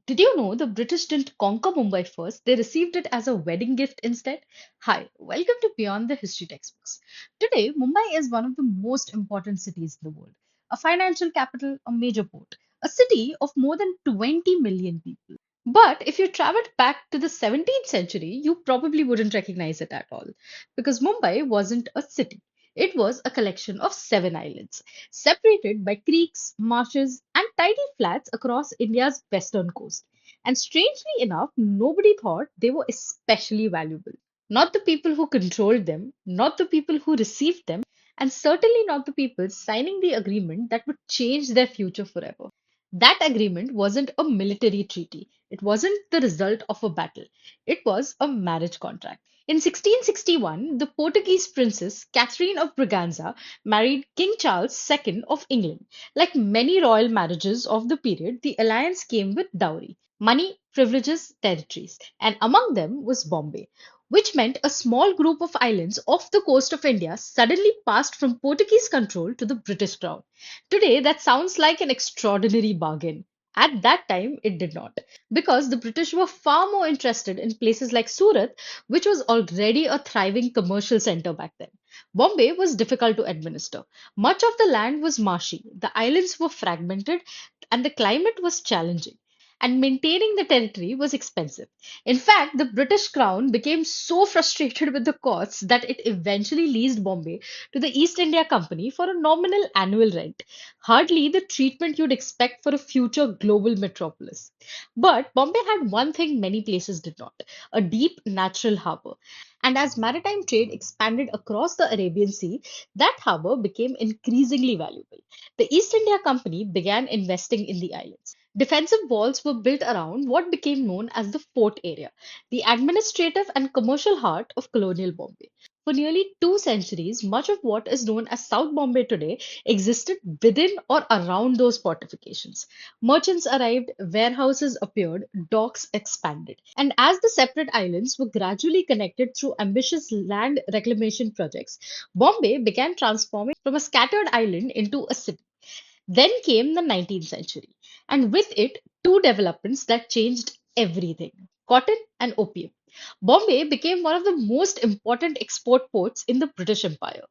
Did you know the British didn't conquer Mumbai first? They received it as a wedding gift instead. Hi, welcome to Beyond the History Textbooks. Today, Mumbai is one of the most important cities in the world, a financial capital, a major port, a city of more than 20 million people. But if you traveled back to the 17th century, you probably wouldn't recognize it at all because Mumbai wasn't a city. It was a collection of seven islands, separated by creeks, marshes, and tiny flats across India's western coast. And strangely enough, nobody thought they were especially valuable. Not the people who controlled them, not the people who received them, and certainly not the people signing the agreement that would change their future forever. That agreement wasn't a military treaty. It wasn't the result of a battle. It was a marriage contract. In 1661, the Portuguese princess Catherine of Braganza married King Charles II of England. Like many royal marriages of the period, the alliance came with dowry, money, privileges, territories, and among them was Bombay, which meant a small group of islands off the coast of India suddenly passed from Portuguese control to the British crown. Today, that sounds like an extraordinary bargain. At that time, it did not, because the British were far more interested in places like Surat, which was already a thriving commercial center back then. Bombay was difficult to administer. Much of the land was marshy, the islands were fragmented, and the climate was challenging. And maintaining the territory was expensive. In fact, the British Crown became so frustrated with the costs that it eventually leased Bombay to the East India Company for a nominal annual rent, hardly the treatment you'd expect for a future global metropolis. But Bombay had one thing many places did not, a deep natural harbor. And as maritime trade expanded across the Arabian Sea, that harbor became increasingly valuable. The East India Company began investing in the islands. Defensive walls were built around what became known as the fort area, the administrative and commercial heart of colonial Bombay. For nearly 2 centuries, much of what is known as South Bombay today existed within or around those fortifications. Merchants arrived, warehouses appeared, docks expanded. And as the separate islands were gradually connected through ambitious land reclamation projects, Bombay began transforming from a scattered island into a city. Then came the 19th century, and with it, two developments that changed everything: cotton and opium. Bombay became one of the most important export ports in the British Empire.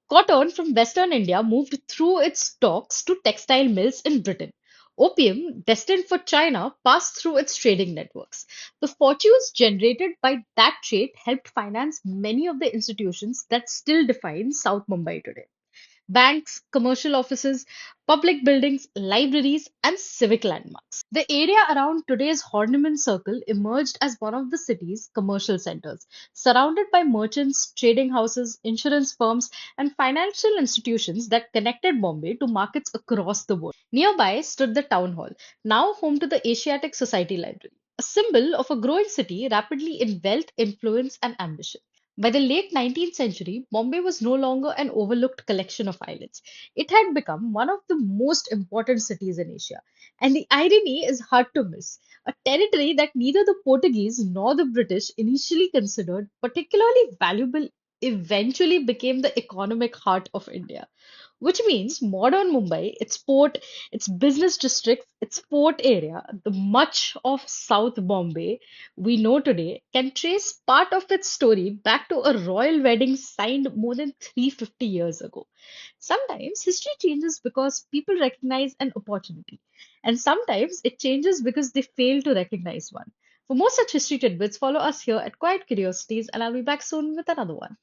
Cotton from Western India moved through its docks to textile mills in Britain. Opium, destined for China, passed through its trading networks. The fortunes generated by that trade helped finance many of the institutions that still define South Mumbai today: banks, commercial offices, public buildings, libraries, and civic landmarks. The area around today's Horniman Circle emerged as one of the city's commercial centers, surrounded by merchants, trading houses, insurance firms, and financial institutions that connected Bombay to markets across the world. Nearby stood the town hall, now home to the Asiatic Society Library, a symbol of a growing city rapidly in wealth, influence, and ambition. By the late 19th century, Bombay was no longer an overlooked collection of islands. It had become one of the most important cities in Asia. And the irony is hard to miss. A territory that neither the Portuguese nor the British initially considered particularly valuable eventually became the economic heart of India, which means modern Mumbai, its port, its business districts, its port area, the much of South Bombay we know today can trace part of its story back to a royal wedding signed more than 350 years ago. Sometimes history changes because people recognize an opportunity, and sometimes it changes because they fail to recognize one. For more such history tidbits, follow us here at Quiet Curiosities, and I'll be back soon with another one.